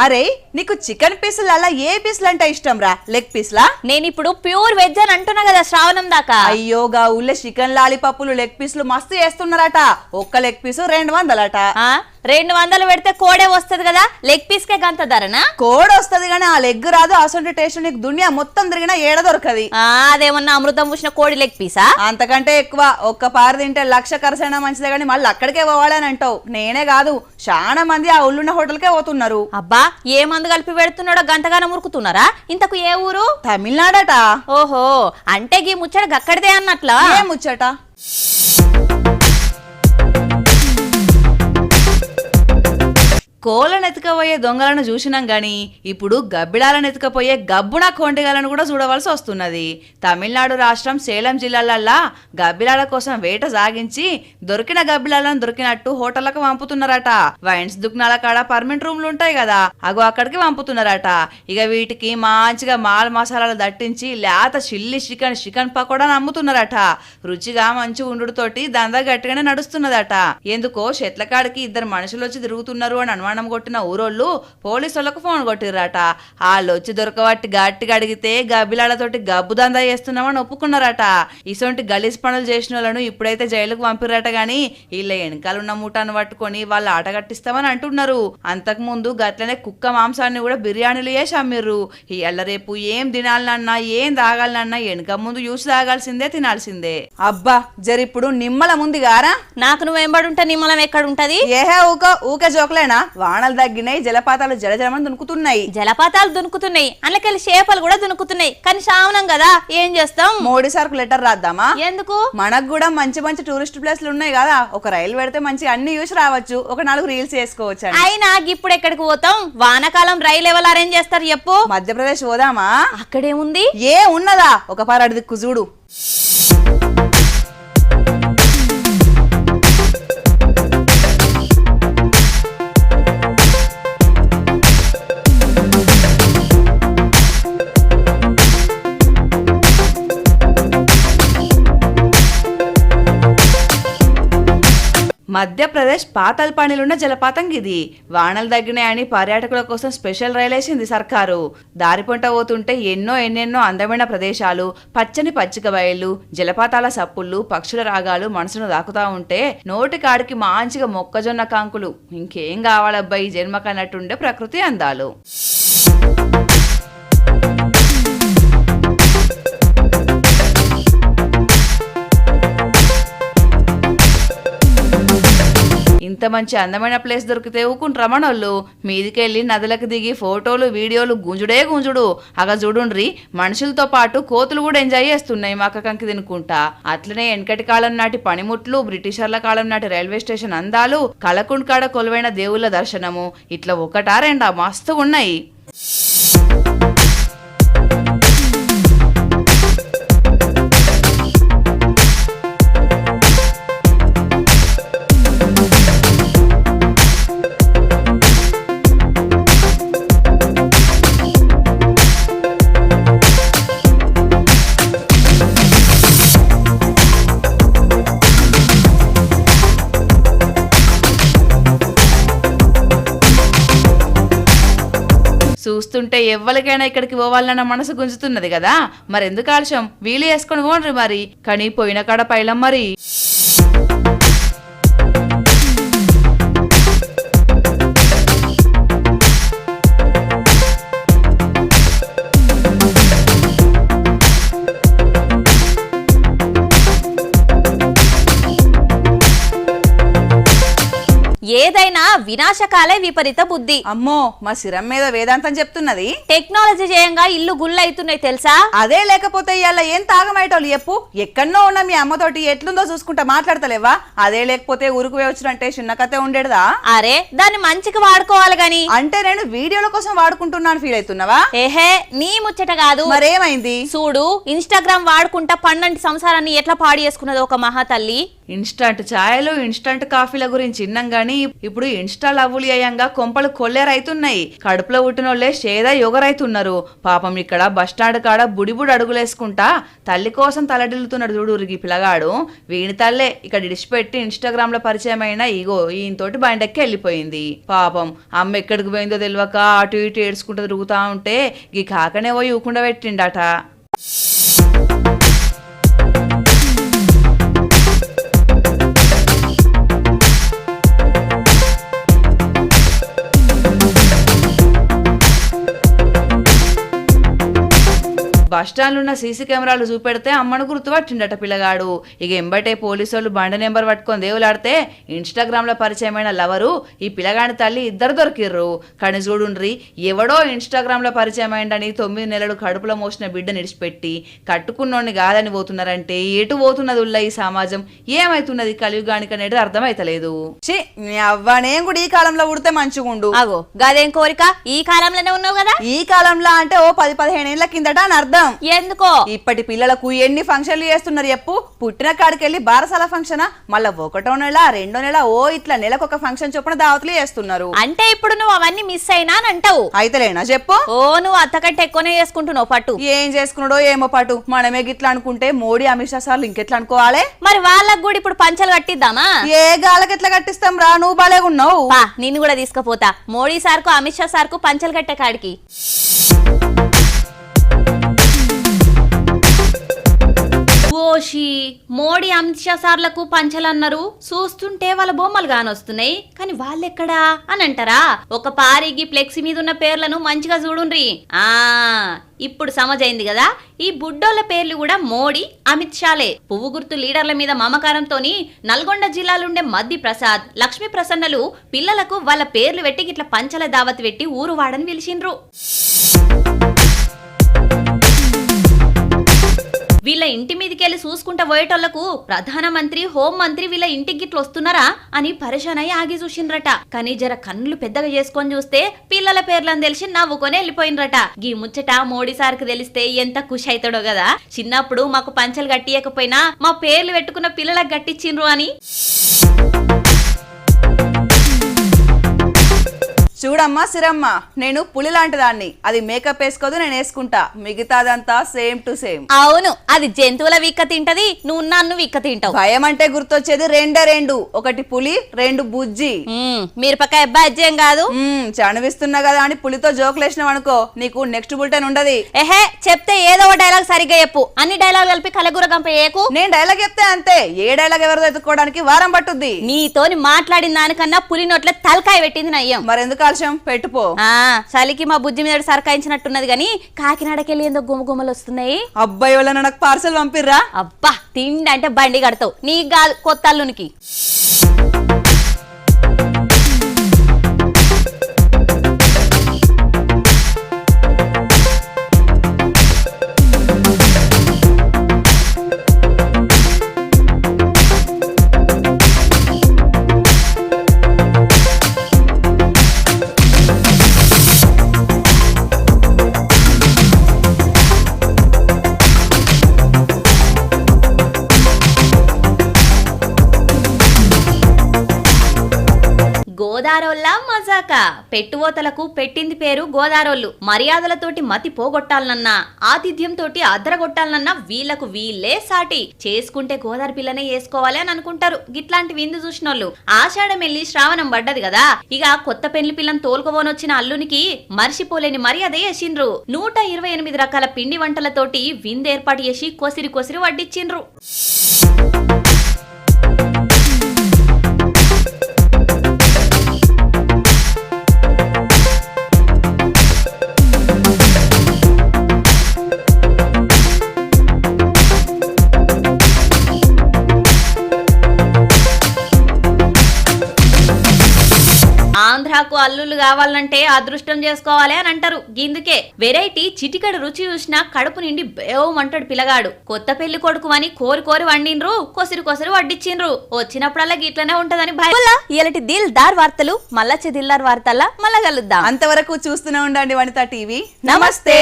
అరే నీకు చికెన్ పీసులు అలా ఏ పీసులు అంటే ఇష్టం రా? లెగ్ పీస్లా? నేను ఇప్పుడు ప్యూర్ వెజ్ అని అంటున్నా కదా శ్రావణం దాకా. అయ్యోగా ఊళ్ళో చికెన్ లాలీపాపులు లెగ్ పీసులు మస్తు చేస్తున్నారట. ఒక్క లెగ్ పీసు 200 200 పెడితే కోడే వస్తది కదా, లెగ్ పీస్ కే గంత ధరనా? కోడ్ వస్తది గానీ ఆ లెగ్ రాదు. అసలు టేస్ట్ నీకు దునియా మొత్తం తిరిగినా ఏడ దొరకది. అదేమన్నా అమృతం పూసిన కోడి లెగ్ పీసా? అంతకంటే ఎక్కువ. ఒక్క పారు తింటే 1,00,000 ఖర్చైనా మంచిదే గానీ మళ్ళీ అక్కడికే పోవాలని అంటావు. నేనే కాదు, చాలా మంది ఆ ఊళ్ళున్న హోటల్కే పోతున్నారు. అబ్బా ఏ మందు కలిపి పెడుతున్నాడో గంతగానం మురుకుతున్నారా? ఇంతకు ఏ ఊరు? తమిళనాడట. ఓహో, అంటే గీ ముచ్చట గక్కడిదే అన్నట్లా? ఏ ముచ్చట? కోళ్ళను ఎత్తుకపోయే దొంగలను చూసినాం గాని ఇప్పుడు గబ్బిడాలను ఎత్తుకపోయే గబ్బున కొంటిగాలను కూడా చూడవలసి వస్తున్నది. తమిళనాడు రాష్ట్రం సేలం జిల్లాలల్లా గబ్బిలాల కోసం వేట సాగించి దొరికిన గబ్బిలాలను దొరికినట్టు హోటళ్లకు పంపుతున్నారట. వైన్స్ దుకాణాల కాడ పర్మనెంట్ రూమ్లు ఉంటాయి కదా, అగో అక్కడికి పంపుతున్నారట. ఇక వీటికి మంచిగా మాల్ మసాలాలు దట్టించి లేత చిల్లి చికెన్ పకోడా అమ్ముతున్నారట. రుచిగా మంచి ఉండుతోటి దందా గట్టిగానే నడుస్తున్నదట. ఎందుకో చెట్లకాడికి 2 మనుషులు వచ్చి తిరుగుతున్నారు అని అనుమానం కొట్టిన ఊరోళ్ళు పోలీసులకు ఫోన్ కొట్టిర్రట. వాళ్ళు వచ్చి దొరకబట్టి గట్టిగా అడిగితే గబ్బిలాలతోటి గబ్బు దందా చేస్తున్నామని ఒప్పుకున్నారట. ఇసొంటి గలీజ్ పనులు చేసిన వాళ్ళను ఇప్పుడైతే జైలుకు పంపిర్రట. గాని వీళ్ళ వెనకాలన్న మూటాను పట్టుకొని వాళ్ళు ఆట కట్టిస్తామని అంటున్నారు. అంతకు ముందు గట్లనే కుక్క మాంసాన్ని కూడా బిర్యానీలు వేసి అమ్మిర్రు. ఇవాళ రేపు ఏం తినాలన్నా ఏం తాగాలన్నా వెనక ముందు చూసి తాగాల్సిందే, తినాల్సిందే. అబ్బా జరిప్పుడు నిమ్మల ముందు గారా? నాకు నువ్వెంబడుంటే నిమ్మలం ఎక్కడుంటది? ఏహే ఊకే జోకలేనా? వానలు తగ్గినాయి, జలపాతాలు జలజలమని దునుకుతున్నాయి. జలపాతాలు దునుకుతున్నాయి, అందుకెళ్ళి చేపలు కూడా దునుకుతున్నాయి. కానీ శ్రావణం కదా, ఏం చేస్తాం? మోడీ సార్కు లెటర్ రాద్దామా? ఎందుకు? మనకు కూడా మంచి మంచి టూరిస్ట్ ప్లేస్లు ఉన్నాయి కదా, ఒక రైలు పెడితే మంచి అన్ని చూసి రావచ్చు, ఒక 4 రీల్స్ చేసుకోవచ్చు. అయినా ఇప్పుడు ఎక్కడికి పోతాం? వానకాలం రైలు ఎవరు అరేంజ్ చేస్తారు చెప్పు? మధ్యప్రదేశ్ పోదామా? అక్కడేముంది? ఏ ఉన్నదా, ఒక పారాడు దిక్కు చూడు. మధ్యప్రదేశ్ పాతాల్పానీలున్న జలపాతం ఇది. వానలు తగ్గినాయని పర్యాటకుల కోసం స్పెషల్ రైలు వేసింది సర్కారు. దారిపొంట పోతుంటే ఎన్నెన్నో అందమైన ప్రదేశాలు, పచ్చని పచ్చిక బయళ్ళు, జలపాతాల సప్పుళ్ళు, పక్షుల రాగాలు మనసును దాకుతా ఉంటే నోటి కాడికి మంచిగా మొక్కజొన్న కాంకులు. ఇంకేం కావాలబ్బాయి జన్మకన్నట్టుండే ప్రకృతి అందాలు. ఇంత మంచి అందమైన ప్లేస్ దొరికితే ఊకుంటారా మనోళ్ళు? మీదికెళ్ళి నదులకు దిగి ఫోటోలు వీడియోలు గుంజుడు. అగ చూడుండ్రి, మనుషులతో పాటు కోతులు కూడా ఎంజాయ్ చేస్తున్నాయి మక్క కంకి తినుకుంటా. అట్లనే వెనకటి కాలం నాటి పనిముట్లు, బ్రిటిషర్ల కాలం నాటి రైల్వే స్టేషన్ అందాలు, కలకుండ్ కాడ కొలువైన దేవుళ్ళ దర్శనము, ఇట్లా 1-2 మస్తుగా ఉన్నాయి. చూస్తుంటే ఎవ్వరికైనా ఇక్కడికి పోవాలన్న మనసు గుంజుతున్నది కదా, మరెందుకు ఆలస్యం? వీలు వేసుకొని పోండ్రి మరి. కానీ పోయిన కాడ పైలం మరి. ఏదైనా వినాశకాలే విపరీత బుద్ధి. అమ్మో, మా శిరం మీద వేదాంతం చెప్తున్నది. టెక్నాలజీ చేయంగా ఇల్లు గుళ్ళు అవుతున్నాయి తెలుసా? అదే లేకపోతే ఇవాళ ఏం తాగమేటోళ్ళు చెప్పు? ఎక్కడో ఉన్న మీ అమ్మతోటి ఎట్లుందో చూసుకుంటా మాట్లాడతలేవా? అదే లేకపోతే ఊరుకు వచ్చినంటే చిన్న కథ ఉండేదా? అరే దాన్ని మంచిగా వాడుకోవాలి గాని. అంటే నేను వీడియోల కోసం వాడుకుంటున్నాను ఫీల్ అవుతున్నావా? ఏహే నీ ముచ్చట కాదు. మరేమైంది? చూడు, ఇన్స్టాగ్రామ్ వాడుకుంటా 12 సంవత్సరాన్ని ఎట్లా పాడు చేసుకున్నది ఒక మహాతల్లి. ఇన్స్టంట్ ఛాయలు, ఇన్స్టంట్ కాఫీల గురించి విన్నాం గానీ ఇప్పుడు ఇన్స్టా లవ్వులు అయ్యంగా కొంపలు కొల్లేరైతున్నాయి. కడుపులో పుట్టినోళ్లే షేద యుగరైతున్నారు. పాపం ఇక్కడ బస్టాండ్ కాడ బుడిబుడి అడుగులేసుకుంటా తల్లి కోసం తలడిల్లుతున్నాడు చూడురికి పిల్లగాడు. వీని తల్లే ఇక్కడ ఇడిచిపెట్టి ఇన్స్టాగ్రామ్ లో పరిచయమైన ఇగో ఈయనతోటి బండెక్కి వెళ్ళిపోయింది. పాపం అమ్మ ఎక్కడికి పోయిందో తెలియక అటు ఇటు ఏడ్చుకుంటూ తిరుగుతా ఉంటే ఈ కాకనే పోయి ఊకుండా పెట్టిండట. బస్టాండ్లో ఉన్న సీసీ కెమెరాలు చూపెడితే అమ్మను గుర్తుపట్టిండట పిల్లగాడు. ఇక ఎంబటే పోలీసు బండి నెంబర్ పట్టుకొని దేవులాడితే ఇన్స్టాగ్రామ్ లో పరిచయమైన లవరు ఈ పిల్లగాడి తల్లి ఇద్దరు దొరికిర్రు. కానీ చూడుండ్రి, ఎవడో ఇన్స్టాగ్రామ్ లో పరిచయమైందని 9 నెలలు కడుపులో మోసిన బిడ్డ నిడిచిపెట్టి కట్టుకున్నోడిని కాదని పోతున్నారంటే ఎటు పోతున్నది ఉల్ల ఈ సమాజం? ఏమైతున్నది కలియుగానికి అనేది అర్థమైతలేదు. అవ్వనేం కూడా ఈ కాలంలో ఉడితే మంచిగుండు. అగో గదేం కోరిక, ఈ కాలంలోనే ఉన్నావు కదా. ఈ కాలంలో అంటే ఓ 10-15 ఏళ్ల కిందట అని అర్థం. ఎందుకో ఇప్పటి పిల్లలకు ఎన్ని ఫంక్షన్లు చేస్తున్నారు చెప్పు. పుట్టిన కాడికెళ్ళి బారసాల ఫంక్షన్, మళ్ళా 1వ నెల 2వ నెల ఓ ఇట్లా నెలకొక ఫంక్షన్ చొప్పున దావతులు చేస్తున్నారు. అంటే ఇప్పుడు నువ్వు అవన్నీ మిస్ అయినా అని అంటావు. అయితేలేనా చెప్పు. ఓ నువ్వు అంతకంటే ఎక్కువనే చేసుకుంటున్నావు పట్టు. ఏం చేసుకున్నాడో ఏమో పట్టు. మనమే గిట్లా అనుకుంటే మోడీ అమిత్ షా సార్లు ఇంకెట్లా అనుకోవాలి? మరి వాళ్ళకు కూడా ఇప్పుడు పంచలు కట్టిద్దామా? ఏ గాలకి ఎట్లా కట్టిస్తాం రా, నువ్వు బాలేగున్నావు. నిన్ను కూడా తీసుకుపోతా మోడీ సార్కు అమిత్ షా సార్కు పంచలు కట్టే కాడికి. ఓషి మోడీ అమిత్ షా సార్లకు పంచలన్నారు, చూస్తుంటే వాళ్ళ బొమ్మలు కానొస్తున్నాయి, కానీ వాళ్ళెక్కడా అని అంటారా? ఒక పారికి ఫ్లెక్సీ మీద ఉన్న పేర్లను మంచిగా చూడుండ్రి. ఇప్పుడు సమజైంది కదా, ఈ బుడ్డోళ్ల పేర్లు కూడా మోడీ అమిత్ షాలే. పువ్వు గుర్తు లీడర్ల మీద మమకారంతోని నల్గొండ జిల్లాలుండే మద్ది ప్రసాద్, లక్ష్మీ ప్రసన్నలు పిల్లలకు వాళ్ళ పేర్లు పెట్టి ఇట్లా పంచల దావత్ పెట్టి ఊరు వాడని పిలిచిండ్రు. వీళ్ళ ఇంటి మీదకెళ్ళి చూసుకుంటా పోయేటోళ్లకు ప్రధానమంత్రి హోంమంత్రి వీళ్ళ ఇంటికి గిట్ల వస్తున్నారా అని పరేషానై ఆగి చూసిండ్రట. కానీ జర కన్నులు పెద్దగా చేసుకొని చూస్తే పిల్లల పేర్లను తెలిసి నవ్వుకొని వెళ్ళిపోయినరట. గీ ముచ్చట మోడీ సార్కి తెలిస్తే ఎంత ఖుషి అవుతాడో కదా. చిన్నప్పుడు మాకు పంచలు గట్టియకపోయినా మా పేర్లు పెట్టుకున్న పిల్లలకు గట్టిచ్చిండ్రు అని. చూడమ్మా సిరమ్మ, నేను పులి లాంటి దాన్ని. అది మేకప్ వేసుకోదు, నేను వేసుకుంటా. మిగతాదంతా సేమ్ టు సేమ్. అవును, అది జంతువుల విక్క తింటది, నువ్వు నన్ను విక్క తింటావు. భయం అంటే గుర్తొచ్చేది రెండు. ఒకటి పులి, 2 బుజ్జి. మిరపకాయ బజ్జేం కాదు. చనివిస్తున్నా కదా అని పులితో జోకులేసినావు అనుకో, నీకు నెక్స్ట్ బులెటిన్ ఉండదు. ఏహే, చెప్తే ఏదో ఒక డైలాగ్ సరిగ్గా చెప్పు. అన్ని డైలాగ్ కలిపి కలగూర గంపేయకు. నేను డైలాగ్ చెప్తే అంతే, ఏ డైలాగ్ ఎవరిదో ఎత్తుకోవడానికి వారం పట్టుద్ది. నీతోని మాట్లాడిన దానికన్నా పులి నోట్ల తలకాయ పెట్టింది నయ్యం. మరెందుకు ఆలస్యం, పెట్టుపో. చలికి మా బుజ్జి మీద సరకాయించినట్టున్నది గాని కాకినాడకెళ్ళి ఏందో గుమగుమలు వస్తున్నాయి. అబ్బాయి వల్ల నాకు పార్సల్ పంపిర్రా. అబ్బా, తిండి అంటే బండి కడతావు, నీకు కాదు కొత్త అల్లునికి. గోదారోళ్ళ మజాక. పెట్టువోతలకు పెట్టింది పేరు గోదారోళ్ళు. మర్యాదలతోటి మతి పోగొట్టాలనన్నా, ఆతిథ్యంతోటి అద్దరగొట్టాలనన్నా వీళ్లకు వీళ్లే సాటి. చేసుకుంటే గోదారి పిల్లనే వేసుకోవాలి అని అనుకుంటారు గిట్లాంటి విందు చూసినోళ్ళు. ఆషాఢం వెళ్ళి శ్రావణం పడ్డది కదా, ఇక కొత్త పెళ్లి పిల్లని తోలుకోవనొచ్చిన అల్లునికి మర్చిపోలేని మర్యాద చేసిండ్రు. 128 రకాల పిండి వంటలతోటి విందు ఏర్పాటు చేసి కొసిరి కొసిరి వడ్డిచ్చిండ్రు. ఆంధ్రాకు అల్లుళ్ళు కావాలంటే అదృష్టం చేసుకోవాలి అని అంటారు. గిందుకే వెరైటీ చిటికడు రుచి చూసినా కడుపు నిండి బేవమంటాడు పిల్లగాడు. కొత్త పెళ్లి కొడుకు అని కోరి కోరి వండిండ్రు, కొసిరి కొసిరి వడ్డిచ్చిండ్రు. వచ్చినప్పుడల్లా గిట్లనే ఉంటదని భయం. ఇలాంటి దిల్దార్ వార్తలు మళ్ళా దిల్దార్ వార్తల్లా మళ్ళా కలుద్దాం. అంతవరకు చూస్తూనే ఉండండి వనితా టీవీ. నమస్తే.